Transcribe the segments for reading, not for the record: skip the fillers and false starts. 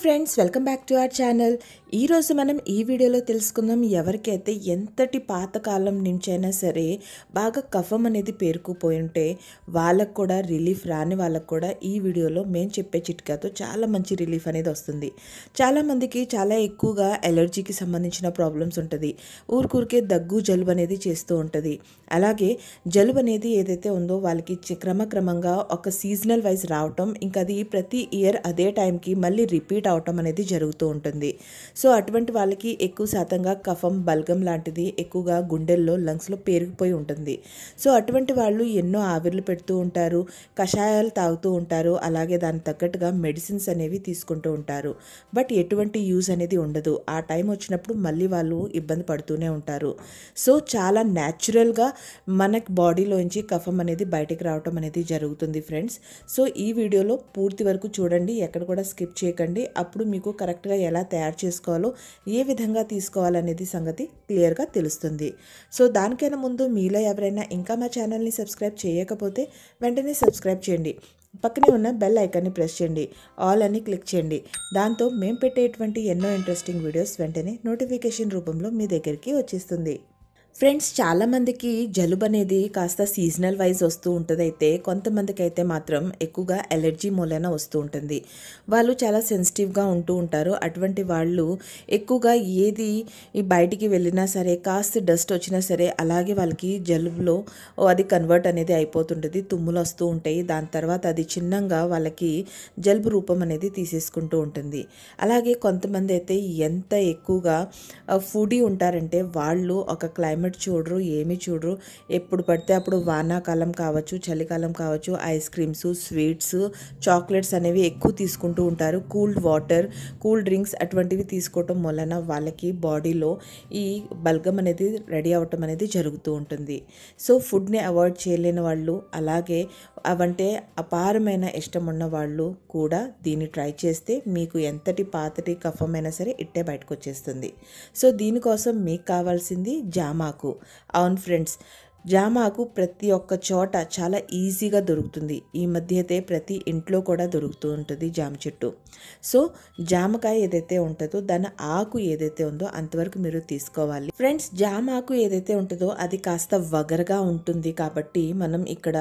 Friends, welcome back to our channel. ఈరోజు మనం ఈ వీడియోలో తెలుసుకుందాం ఎవరికైతే ఎంతటి పాతకాలం నుంచైనా సరే బాగా కఫం అనేది పేరుకుపోయి ఉంటే వాళ్ళకు కూడా రిలీఫ్ రాని వాళ్ళకు కూడా ఈ వీడియోలో మేము చెప్పే చిట్కాతో చాలా మంచి రిలీఫ్ అనేది వస్తుంది. చాలామందికి చాలా ఎక్కువగా ఎలర్జీకి సంబంధించిన ప్రాబ్లమ్స్ ఉంటుంది. ఊరికే దగ్గు జలుబు అనేది చేస్తూ ఉంటుంది. అలాగే జలుబు అనేది ఏదైతే ఉందో వాళ్ళకి క్రమక్రమంగా ఒక సీజనల్ వైజ్ రావటం, ఇంకా అది ప్రతి ఇయర్ అదే టైంకి మళ్ళీ రిపీట్ అవటం అనేది జరుగుతూ ఉంటుంది. సో అటువంటి వాళ్ళకి ఎక్కువ శాతంగా కఫం బల్గం లాంటిది ఎక్కువగా గుండెల్లో లంగ్స్లో పేరుకుపోయి ఉంటుంది. సో అటువంటి వాళ్ళు ఎన్నో ఆవిర్లు పెడుతూ ఉంటారు, కషాయాలు తాగుతూ ఉంటారు, అలాగే దానికి తగ్గట్టుగా మెడిసిన్స్ అనేవి తీసుకుంటూ ఉంటారు. బట్ ఎటువంటి యూజ్ అనేది ఉండదు. ఆ టైం వచ్చినప్పుడు మళ్ళీ వాళ్ళు ఇబ్బంది పడుతూనే ఉంటారు. సో చాలా న్యాచురల్గా మన బాడీలోంచి కఫం అనేది బయటికి రావటం అనేది జరుగుతుంది ఫ్రెండ్స్. సో ఈ వీడియోలో పూర్తి వరకు చూడండి, ఎక్కడ కూడా స్కిప్ చేయకండి. అప్పుడు మీకు కరెక్ట్గా ఎలా తయారు చేసుకోవాలో, ఏ విధంగా తీసుకోవాలనేది సంగతి క్లియర్గా తెలుస్తుంది. సో దానికైనా ముందు మీలో ఎవరైనా ఇంకా మా ఛానల్ని సబ్స్క్రైబ్ చేయకపోతే వెంటనే సబ్స్క్రైబ్ చేయండి. పక్కనే ఉన్న బెల్ ఐకాన్ని ప్రెస్ చేయండి, ఆల్ అని క్లిక్ చేయండి. దాంతో మేము పెట్టేటువంటి ఎన్నో ఇంట్రెస్టింగ్ వీడియోస్ వెంటనే నోటిఫికేషన్ రూపంలో మీ దగ్గరికి వచ్చేస్తుంది. ఫ్రెండ్స్, చాలామందికి జలుబు అనేది కాస్త సీజనల్ వైజ్ వస్తూ ఉంటుంది. అయితే కొంతమందికి అయితే మాత్రం ఎక్కువగా ఎలర్జీ మూలన వస్తూ ఉంటుంది. వాళ్ళు చాలా సెన్సిటివ్గా ఉంటూ ఉంటారు. అటువంటి వాళ్ళు ఎక్కువగా ఏది బయటికి వెళ్ళినా సరే, కాస్త డస్ట్ వచ్చినా సరే అలాగే వాళ్ళకి జలుబులో అది కన్వర్ట్ అనేది అయిపోతుంటుంది. తుమ్ములు వస్తూ ఉంటాయి. దాని తర్వాత అది చిన్నగా వాళ్ళకి జలుబు రూపం అనేది తీసేసుకుంటూ ఉంటుంది. అలాగే కొంతమంది అయితే ఎంత ఎక్కువగా ఫుడీ ఉంటారంటే వాళ్ళు ఒక క్లైమేట్ చూడరు, ఏమీ చూడరు. ఎప్పుడు పడితే అప్పుడు వానాకాలం కావచ్చు, చలికాలం కావచ్చు, ఐస్ క్రీమ్స్, స్వీట్స్, చాక్లెట్స్ అనేవి ఎక్కువ తీసుకుంటూ ఉంటారు. కూల్డ్ వాటర్, కూల్ డ్రింక్స్ అటువంటివి తీసుకోవటం వలన వాళ్ళకి బాడీలో ఈ బల్గం అనేది రెడీ అవ్వటం అనేది జరుగుతూ ఉంటుంది. సో ఫుడ్ని అవాయిడ్ చేయలేని వాళ్ళు, అలాగే అవంటే అపారమైన ఇష్టం ఉన్న వాళ్ళు కూడా దీన్ని ట్రై చేస్తే మీకు ఎంతటి పాతటి కఫమైనా సరే ఇట్టే బయటకు వచ్చేస్తుంది. సో దీనికోసం మీకు కావాల్సింది జామాకు. అవును ఫ్రెండ్స్, జామాకు ప్రతి ఒక్క చోట చాలా ఈజీగా దొరుకుతుంది. ఈ మధ్య అయితే ప్రతి ఇంట్లో కూడా దొరుకుతూ ఉంటుంది జామ చెట్టు. సో జామకాయ ఏదైతే ఉంటుందో దాని ఆకు ఏదైతే ఉందో అంతవరకు మీరు తీసుకోవాలి. ఫ్రెండ్స్, జామ ఆకు ఏదైతే ఉంటుందో అది కాస్త వగరగా ఉంటుంది కాబట్టి మనం ఇక్కడ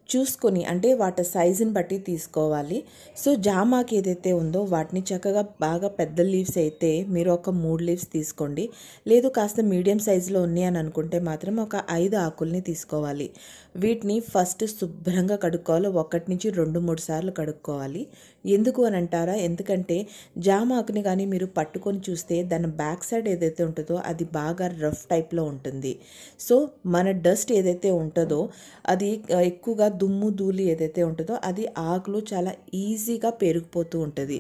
చూసుకొని, అంటే వాటి సైజుని బట్టి తీసుకోవాలి. సో జామాకు ఏదైతే ఉందో వాటిని చక్కగా బాగా పెద్ద లీవ్స్ అయితే మీరు ఒక 3 లీవ్స్ తీసుకోండి. లేదు కాస్త మీడియం సైజులో ఉన్నాయి అని అనుకుంటే మాత్రం ఒక 5 ఆకుల్ని తీసుకోవాలి. వీటిని ఫస్ట్ శుభ్రంగా కడుక్కోవాలి. 1 నుంచి 2-3 సార్లు కడుక్కోవాలి. ఎందుకు అని అంటారా? ఎందుకంటే జామ ఆకుని కానీ మీరు పట్టుకొని చూస్తే దాని బ్యాక్ సైడ్ ఏదైతే ఉంటుందో అది బాగా రఫ్ టైప్లో ఉంటుంది. సో మన డస్ట్ ఏదైతే ఉంటుందో అది ఎక్కువగా దుమ్ము ధూళి ఏదైతే ఉంటుందో అది ఆకులు చాలా ఈజీగా పెరిగిపోతూ ఉంటుంది.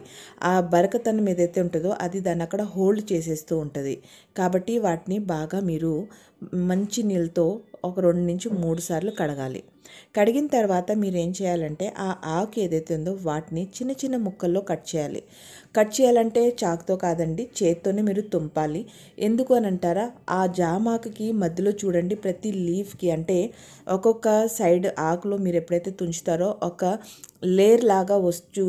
ఆ బరకతనం ఏదైతే ఉంటుందో అది దాన్ని అక్కడ హోల్డ్ చేసేస్తూ ఉంటుంది. కాబట్టి వాటిని బాగా మీరు మంచి నీళ్ళతో ఒక 2 నుంచి 3 సార్లు కడగాలి. కడిగిన తర్వాత మీరు ఏం చేయాలంటే ఆ ఆకు ఏదైతే ఉందో వాటిని చిన్న చిన్న ముక్కల్లో కట్ చేయాలి. కట్ చేయాలంటే చాకుతో కాదండి, చేత్తోనే మీరు తుంపాలి. ఎందుకు అని అంటారా? ఆ జామాకుకి మధ్యలో చూడండి, ప్రతి లీఫ్కి అంటే ఒక్కొక్క సైడ్ ఆకులో మీరు ఎప్పుడైతే తుంచుతారో ఒక లేయర్ లాగా వస్తూ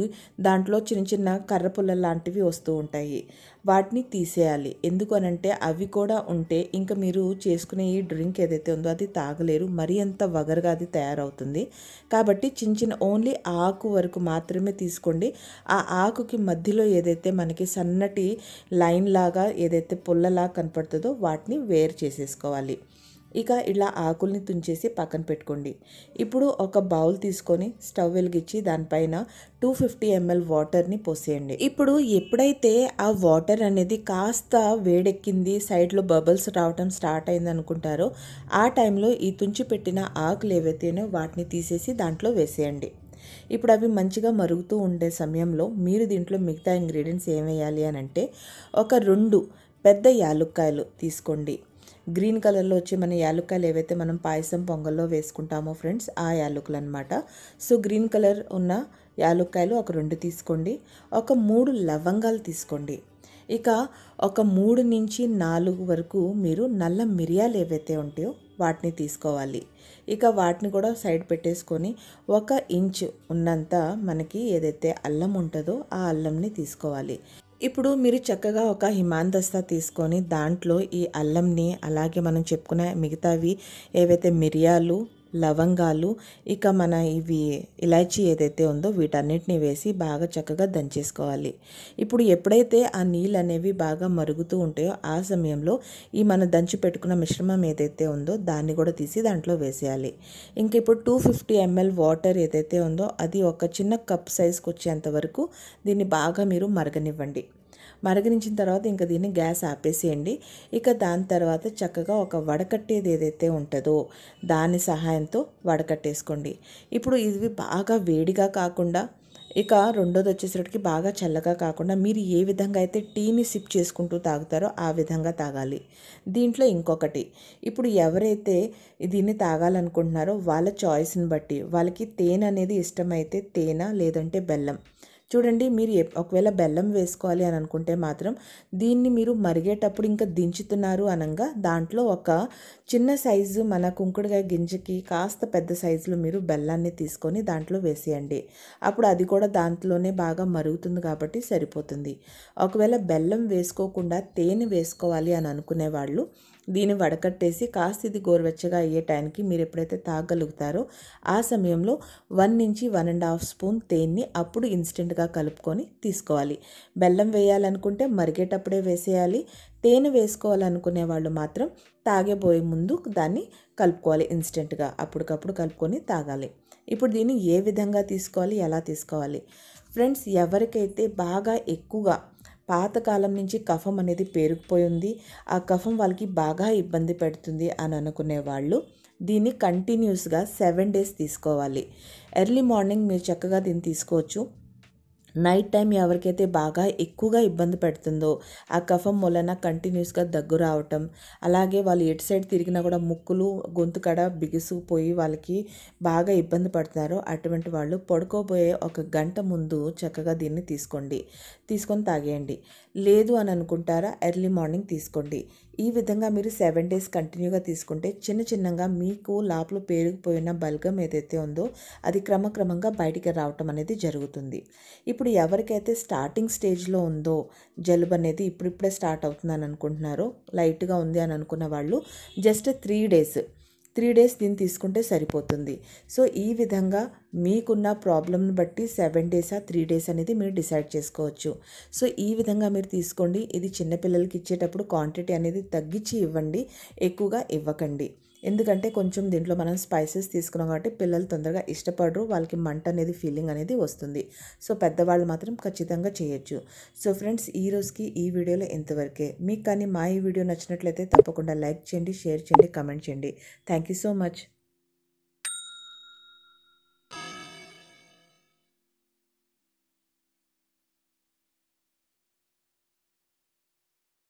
దాంట్లో చిన్న చిన్న కర్రపుల్ల లాంటివి వస్తూ ఉంటాయి. వాటిని తీసేయాలి. ఎందుకు అనంటే అవి కూడా ఉంటే ఇంకా మీరు చేసుకునే ఈ డ్రింక్ ఏదైతే ఉందో అది తాగలేరు, మరీ అంత వగరుగా అది తయారవుతుంది. కాబట్టి చిన్న చిన్న ఓన్లీ ఆకు వరకు మాత్రమే తీసుకోండి. ఆ ఆకుకి మధ్యలో ఏదైతే మనకి సన్నటి లైన్ లాగా ఏదైతే పుల్లలా కనపడుతుందో వాటిని వేరు చేసేసుకోవాలి. ఇక ఇలా ఆకుల్ని తుంచేసి పక్కన పెట్టుకోండి. ఇప్పుడు ఒక బౌల్ తీసుకొని స్టవ్ వెలిగించి దానిపైన 250 ml వాటర్ని పోసేయండి. ఇప్పుడు ఎప్పుడైతే ఆ వాటర్ అనేది కాస్త వేడెక్కింది, సైడ్లో బబుల్స్ రావటం స్టార్ట్ అయింది అనుకుంటారో ఆ టైంలో ఈ తుంచి పెట్టిన ఆకులు ఏవైతేనో వాటిని తీసేసి దాంట్లో వేసేయండి. ఇప్పుడు అవి మంచిగా మరుగుతూ ఉండే సమయంలో మీరు దీంట్లో మిగతా ఇంగ్రీడియంట్స్ ఏం వేయాలి అని అంటే ఒక 2 పెద్ద యాలుక్కాయలు తీసుకోండి. గ్రీన్ కలర్లో వచ్చే మన యాలుక్కాయలు ఏవైతే మనం పాయసం పొంగల్లో వేసుకుంటామో ఫ్రెండ్స్, ఆ యాలుకలు అనమాట. సో గ్రీన్ కలర్ ఉన్న యాలుక్కాయలు ఒక 2 తీసుకోండి. ఒక 3 లవంగాలు తీసుకోండి. ఇక ఒక 3 నుంచి 4 వరకు మీరు నల్ల మిరియాలు ఏవైతే ఉంటాయో వాటిని తీసుకోవాలి. ఇక వాటిని కూడా సైడ్ పెట్టేసుకొని 1 ఇంచ్ ఉన్నంత మనకి ఏదైతే అల్లం ఉంటుందో ఆ అల్లంని తీసుకోవాలి. ఇప్పుడు మీరు చక్కగా ఒక హిమాన్ దస్తా తీసుకొని దాంట్లో ఈ అల్లంని అలాగే మనం చెప్పుకున్న మిగతావి ఏవైతే మిరియాలు, లవంగాలు, ఇక మన ఇవి ఇలాచీ ఏదైతే ఉందో వీటన్నిటిని వేసి బాగా చక్కగా దంచేసుకోవాలి. ఇప్పుడు ఎప్పుడైతే ఆ నీళ్ళు అనేవి బాగా మరుగుతూ ఉంటాయో ఆ సమయంలో ఈ మన దంచి పెట్టుకున్న మిశ్రమం ఏదైతే ఉందో దాన్ని కూడా తీసి దాంట్లో వేసేయాలి. ఇంక ఇప్పుడు 250 ml వాటర్ ఏదైతే ఉందో అది ఒక చిన్న కప్ సైజ్కి వచ్చేంత వరకు దీన్ని బాగా మీరు మరగనివ్వండి. మరగనించిన తర్వాత ఇంకా దీన్ని గ్యాస్ ఆపేసేయండి. ఇక దాని తర్వాత చక్కగా ఒక వడకట్టేది ఏదైతే ఉంటుందో దాని సహాయంతో వడకట్టేసుకోండి. ఇప్పుడు ఇది బాగా వేడిగా కాకుండా ఇక రెండోది వచ్చేసరికి బాగా చల్లగా కాకుండా మీరు ఏ విధంగా అయితే టీని సిప్ చేసుకుంటూ తాగుతారో ఆ విధంగా తాగాలి. దీంట్లో ఇంకొకటి, ఇప్పుడు ఎవరైతే దీన్ని తాగాలనుకుంటున్నారో వాళ్ళ చాయిస్ని బట్టి వాళ్ళకి తేనె అనేది ఇష్టమైతే తేనె, లేదంటే బెల్లం. చూడండి, మీరు ఒకవేళ బెల్లం వేసుకోవాలి అని అనుకుంటే మాత్రం దీన్ని మీరు మరిగేటప్పుడు ఇంకా దించుతున్నారు అనగా దాంట్లో ఒక చిన్న సైజు మన కుంకుడుకాయ గింజకి కాస్త పెద్ద సైజులో మీరు బెల్లాన్ని తీసుకొని దాంట్లో వేసేయండి. అప్పుడు అది కూడా దాంట్లోనే బాగా మరుగుతుంది కాబట్టి సరిపోతుంది. ఒకవేళ బెల్లం వేసుకోకుండా తేనె వేసుకోవాలి అని అనుకునే వాళ్ళు దీన్ని వడకట్టేసి కాస్త ఇది గోరువెచ్చగా అయ్యే టైంకి మీరు ఎప్పుడైతే తాగలుగుతారో ఆ సమయంలో 1 నుంచి 1.5 స్పూన్ తేనెని అప్పుడు ఇన్స్టెంట్గా కలుపుకొని తీసుకోవాలి. బెల్లం వేయాలనుకుంటే మరిగేటప్పుడే వేసేయాలి. తేనె వేసుకోవాలనుకునే వాళ్ళు మాత్రం తాగబోయే ముందు దాన్ని కలుపుకోవాలి. ఇన్స్టెంట్గా అప్పటికప్పుడు కలుపుకొని తాగాలి. ఇప్పుడు దీన్ని ఏ విధంగా తీసుకోవాలి, ఎలా తీసుకోవాలి? ఫ్రెండ్స్, ఎవరికైతే బాగా ఎక్కువగా పాతకాలం నుంచి కఫం అనేది పేరుకుపోయి ఉంది, ఆ కఫం వాళ్ళకి బాగా ఇబ్బంది పెడుతుంది అని అనుకునే వాళ్ళు దీన్ని కంటిన్యూస్గా 7 days తీసుకోవాలి. ఎర్లీ మార్నింగ్ మీరు చక్కగా దీన్ని తీసుకోవచ్చు. నైట్ టైం ఎవరికైతే బాగా ఎక్కువగా ఇబ్బంది పెడుతుందో ఆ కఫం వలన కంటిన్యూస్గా దగ్గు రావటం, అలాగే వాళ్ళు ఎటు సైడ్ తిరిగినా కూడా ముక్కులు గొంతు కడ బిగుసుకుపోయి వాళ్ళకి బాగా ఇబ్బంది పడుతున్నారో అటువంటి వాళ్ళు పడుకోబోయే 1 గంట ముందు చక్కగా దీన్ని తీసుకొని తాగేయండి. లేదు అని అనుకుంటారా, ఎర్లీ మార్నింగ్ తీసుకోండి. ఈ విధంగా మీరు 7 days కంటిన్యూగా తీసుకుంటే చిన్నగా మీకు లోపల పేరుకుపోయిన బల్గం ఏదైతే ఉందో అది క్రమక్రమంగా బయటికి రావటం అనేది జరుగుతుంది. ఇప్పుడు ఎవరికైతే స్టార్టింగ్ స్టేజ్లో ఉందో జలుబు అనేది ఇప్పుడిప్పుడే స్టార్ట్ అవుతుందని అనుకుంటున్నారో, లైట్గా ఉంది అని అనుకున్న వాళ్ళు జస్ట్ 3 days దీన్ని తీసుకుంటే సరిపోతుంది. సో ఈ విధంగా మీకున్న ప్రాబ్లమ్ని బట్టి 7 days 3 days అనేది మీరు డిసైడ్ చేసుకోవచ్చు. సో ఈ విధంగా మీరు తీసుకోండి. ఇది చిన్నపిల్లలకి ఇచ్చేటప్పుడు క్వాంటిటీ అనేది తగ్గించి ఇవ్వండి, ఎక్కువగా ఇవ్వకండి. ఎందుకంటే కొంచెం దీంట్లో మనం స్పైసెస్ తీసుకున్నాం కాబట్టి పిల్లలు తొందరగా ఇష్టపడరు, వాళ్ళకి మంట అనేది ఫీలింగ్ అనేది వస్తుంది. సో పెద్దవాళ్ళు మాత్రం ఖచ్చితంగా చేయొచ్చు. సో ఫ్రెండ్స్, ఈ రోజుకి ఈ వీడియోలో ఇంతవరకే. మీకు కానీ మా ఈ వీడియో నచ్చినట్లయితే తప్పకుండా లైక్ చేయండి, షేర్ చేయండి, కమెంట్ చేయండి. Thank you so much.